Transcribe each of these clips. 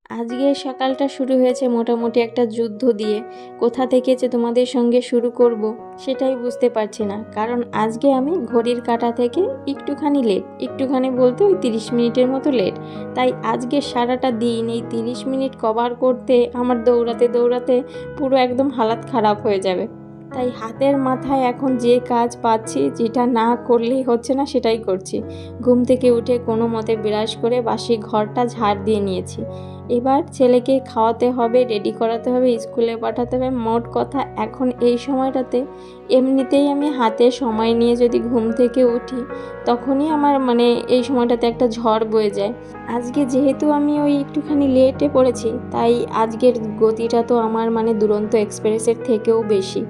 আজকে সকালটা শুরু হয়েছে মোটামুটি একটা যুদ্ধ দিয়ে। কোথা থেকে যে তোমাদের সঙ্গে শুরু করব সেটাই বুঝতে পারছি না। কারণ আজকে আমি ঘড়ির কাঁটা থেকে একটুখানি লেট, একটুখানি বলতে ওই 30 মিনিটের মতো লেট। তাই আজকে সারাটা দিন এই 30 মিনিট কভার করতে আমার দৌড়াতে দৌড়াতে পুরো একদম হালাত খারাপ হয়ে যাবে। তাই হাতের মাথায় এখন যে কাজ পাচ্ছি, যেটা না করলেই হচ্ছে না সেটাই করছি। ঘুম থেকে উঠে কোনো মতে ব্রাশ করে বাসি ঘরটা ঝাড় দিয়ে নিয়েছি। এবার ছেলেকে খাওয়াতে হবে, রেডি করাতে হবে, স্কুলে পাঠাতে হবে। মোট কথা এখন এই সময়টাতে এমনিতেই আমি হাতে সময় নিয়ে যদি ঘুম থেকে উঠি তখনই আমার এই সময়টাতে একটা ঝড় বয়ে যায়। আজকে যেহেতু আমি ওই একটুখানি লেটে পড়েছি, তাই আজকের গতিটা তো আমার দুরন্ত এক্সপ্রেসের থেকেও বেশি।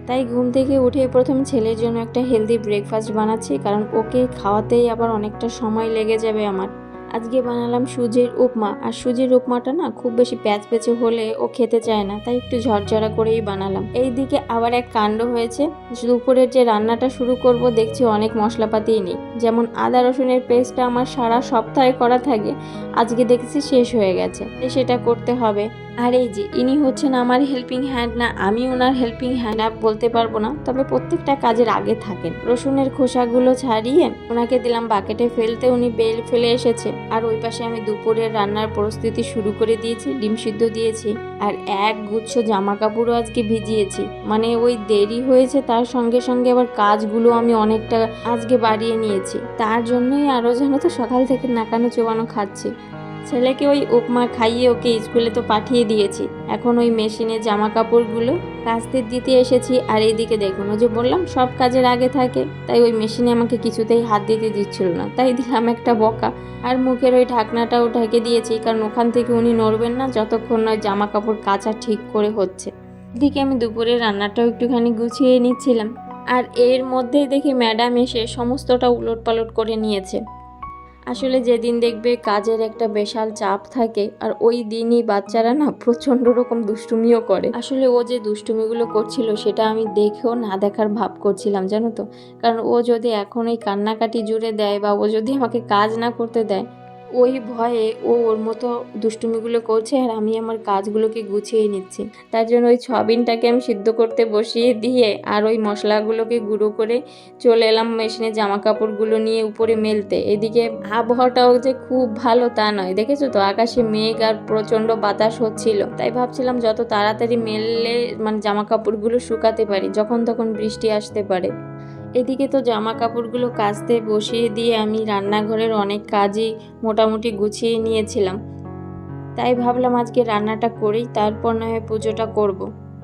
তাই ঘুম থেকে উঠে প্রথম ছেলের জন্য একটা হেলদি ব্রেকফাস্ট বানাচ্ছি, কারণ ওকে খাওয়াতেই আবার অনেকটা সময় লেগে যাবে আমার। আজকে বানালাম সুজির উপমা। আর সুজির উপমাটা না খুব বেশি প্যাচপ্যাচে হলে ও খেতে চায় না, তাই একটু ঝরঝরা করেই বানালাম। এইদিকে আবার এক কাণ্ড হয়েছে। দুপুরের যে রান্নাটা শুরু করব দেখছি অনেক মশলাপাতিই নেই। যেমন আদা রসুনের পেস্টটা আমার সারা সপ্তাহে করা থাকে, আজকে দেখছি শেষ হয়ে গেছে, সেটা করতে হবে। আর এই যে ইনি হচ্ছেন আমার হেল্পিং হ্যান্ড, না আমি ওনার হেল্পিং হ্যান্ড বলতে পারবো না, তবে প্রত্যেকটা কাজের আগে থাকেন। রসুনের খোসাগুলো ছাড়িয়ে ওনাকে দিলাম বাকেটে ফেলতে, উনি বেল ফেলে এসেছে। আর ওই পাশে আমি দুপুরের রান্নার প্রস্তুতি শুরু করে দিয়েছি। ডিম সিদ্ধ দিয়েছি আর এক গুচ্ছ জামা কাপড়ও আজকে ভিজিয়েছি। ওই দেরি হয়েছে, তার সঙ্গে সঙ্গে আবার কাজগুলো আমি অনেকটা আজকে বাড়িয়ে নিয়েছি। তার জন্যই আরও যেন তো সকাল থেকে নাকানো চোবানো খাচ্ছি। ছেলেকে ওই উপমা খাইয়ে ওকে স্কুলে তো পাঠিয়ে দিয়েছি। এখন ওই মেশিনে জামা কাপড়গুলো কাচতে দিতে এসেছি। আর এইদিকে দেখুন, ও যে বললাম সব কাজের আগে থাকে, তাই ওই মেশিনে আমাকে কিছুতেই হাত দিতে দিচ্ছিল না, তাই দিলাম একটা বকা। আর মুখের ওই ঢাকনাটাও ঢেকে দিয়েছি, কারণ ওখান থেকে উনি নড়বেন না যতক্ষণ না জামা কাপড় কাচা ঠিক করে হচ্ছে। এদিকে আমি দুপুরের রান্নাটাও একটুখানি গুছিয়ে নিচ্ছিলাম। আর এর মধ্যেই দেখি ম্যাডাম এসে সমস্তটা উলটপালট করে নিয়েছে। আসলে যেদিন দেখবে কাজের একটা বিশাল চাপ থাকে, আর ওই দিনই বাচ্চারা না প্রচণ্ড রকম দুষ্টুমিও করে। আসলে ও যে দুষ্টুমিগুলো করছিল সেটা আমি দেখেও না দেখার ভাব করছিলাম, জানো তো। কারণ ও যদি এখন এই কান্নাকাটি জুড়ে দেয় বা ও যদি আমাকে কাজ না করতে দেয়, ওই ভয়ে ও ওর মতো দুষ্টুমিগুলো করছে আর আমি আমার কাজগুলোকে গুছিয়ে নিচ্ছি। তার জন্য ওই সয়াবিনটাকে আমি সিদ্ধ করতে বসিয়ে দিয়ে আর ওই মশলাগুলোকে গুঁড়ো করে চলে এলাম মেশিনে জামা কাপড়গুলো নিয়ে উপরে মেলতে। এদিকে আবহাওয়াটাও যে খুব ভালো তা নয়, দেখেছো তো, আকাশে মেঘ আর প্রচণ্ড বাতাস হচ্ছিল। তাই ভাবছিলাম যত তাড়াতাড়ি মেললে জামা কাপড়গুলো শুকাতে পারি, যখন তখন বৃষ্টি আসতে পারে। এদিকে তো জামা কাপড়গুলো কাচতে বসিয়ে দিয়ে আমি রান্নাঘরের অনেক কাজই মোটামুটি গুছিয়ে নিয়েছিলাম। তাই ভাবলাম আজকে রান্নাটা করেই তারপর না হয় পুজোটা করব।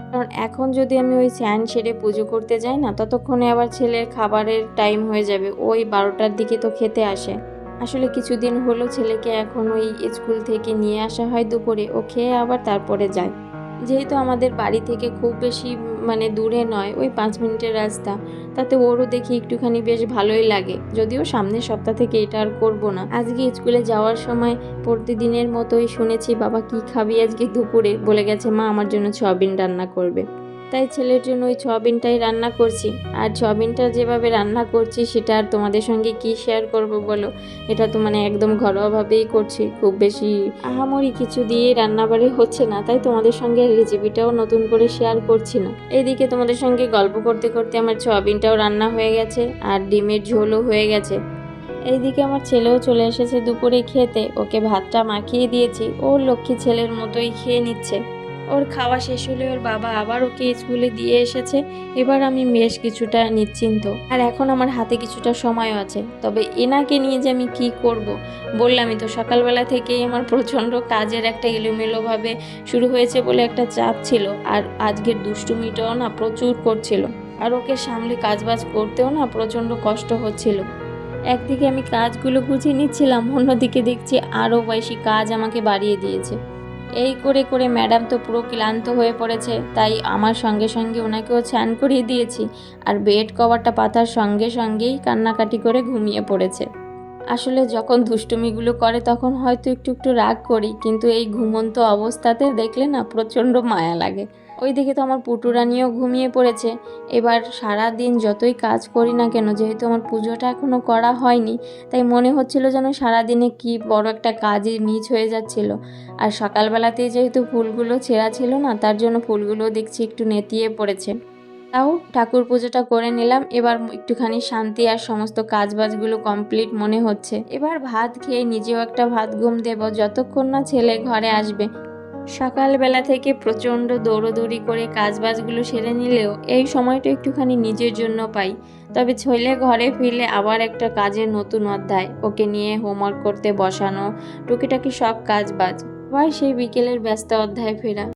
কারণ এখন যদি আমি ওই স্নান সেরে পুজো করতে যাই না, ততক্ষণে আবার ছেলের খাবারের টাইম হয়ে যাবে। ওই 12টার দিকে তো খেতে আসে। আসলে কিছুদিন হলো ছেলেকে এখন ওই স্কুল থেকে নিয়ে আসা হয় দুপুরে, ও খেয়ে আবার তারপরে যায়। যেহেতু আমাদের বাড়ি থেকে খুব বেশি দূরে নয়, ওই 5 মিনিটের রাস্তা, তাতে ওরও দেখি একটুখানি বেশ ভালোই লাগে। যদিও সামনের সপ্তাহ থেকে এটা আর করবো না। আজকে স্কুলে যাওয়ার সময় প্রতিদিনের মতোই শুনেছি, বাবা কি খাবি আজকে দুপুরে, বলে গেছে মা আমার জন্য সয়াবিন রান্না করবে। তাই ছেলের জন্য ওই সয়াবিনটাই রান্না করছি। আর সয়াবিনটা যেভাবে রান্না করছি সেটা আর তোমাদের সঙ্গে কি শেয়ার করব বলো। এটা তো একদম ঘরোয়াভাবেই করছি, খুব বেশি আহামরি কিছু দিয়ে রান্নাবাড়ি হচ্ছে না, তাই তোমাদের সঙ্গে রেসিপিটাও নতুন করে শেয়ার করছি না। এইদিকে তোমাদের সঙ্গে গল্প করতে করতে আমার সয়াবিনটাও রান্না হয়ে গেছে আর ডিমের ঝোলও হয়ে গেছে। এইদিকে আমার ছেলেও চলে এসেছে দুপুরে খেতে, ওকে ভাতটা মাখিয়ে দিয়েছি, ওর লক্ষ্মী ছেলের মতোই খেয়ে নিচ্ছে। ওর খাওয়া শেষ হলে ওর বাবা আবার ওকে স্কুলে দিয়ে এসেছে। এবার আমি বেশ কিছুটা নিশ্চিন্ত, আর এখন আমার হাতে কিছুটা সময়ও আছে। তবে এনাকে নিয়ে যে আমি কি করব, বললামই তো সকালবেলা থেকেই আমার প্রচণ্ড কাজের একটা এলোমেলোভাবে শুরু হয়েছে বলে একটা চাপ ছিল। আর আজকের দুষ্টুমিটাও না প্রচুর করছিল, আর ওকে সামলে কাজবাজ করতেও না প্রচণ্ড কষ্ট হচ্ছিল। একদিকে আমি কাজগুলো গুছিয়ে নিচ্ছিলাম, অন্যদিকে দেখছি আরও বেশি কাজ আমাকে বাড়িয়ে দিয়েছে। এই করে করে ম্যাডাম তো পুরো ক্লান্ত হয়ে পড়েছে, তাই আমার সঙ্গে সঙ্গে ওনাকেও স্নান করিয়ে দিয়েছি। আর বেড কভারটা পাতার সঙ্গে সঙ্গেই কান্নাকাটি করে ঘুমিয়ে পড়েছে। আসলে যখন দুষ্টুমিগুলো করে তখন হয়তো একটু একটু রাগ করি, কিন্তু এই ঘুমন্ত অবস্থাতে দেখলে না প্রচণ্ড মায়া লাগে। ওইদিকে তো আমার পুটুরানিও ঘুমিয়ে পড়েছে। এবার সারা দিন যতই কাজ করি না কেন, যেহেতু আমার পুজোটা এখনও করা হয়নি, তাই মনে হচ্ছিল যেন সারাদিনে কি বড় একটা কাজই মিস হয়ে যাচ্ছিল। আর সকালবেলাতেই যেহেতু ফুলগুলো ছেঁড়া ছিল না, তার জন্য ফুলগুলো দেখছি একটু নেতিয়ে পড়েছে। তাও ঠাকুর পুজোটা করে নিলাম। এবার একটুখানি শান্তি আর সমস্ত কাজবাজগুলো কমপ্লিট মনে হচ্ছে। এবার ভাত খেয়ে নিজেও একটা ভাত ঘুম দেব, যতক্ষণ না ছেলে ঘরে আসবে। সকালবেলা থেকে প্রচণ্ড দৌড়োদৌড়ি করে কাজবাজগুলো সেরে নিলেও এই সময়টা একটুখানি নিজের জন্য পাই। তবে ছেলে ঘরে ফিরলে আবার একটা কাজের নতুন অধ্যায়, ওকে নিয়ে হোমওয়ার্ক করতে বসানো, টুকিটাকি সব কাজবাজ, আবার সেই বিকেলের ব্যস্ত অধ্যায় ফেরা।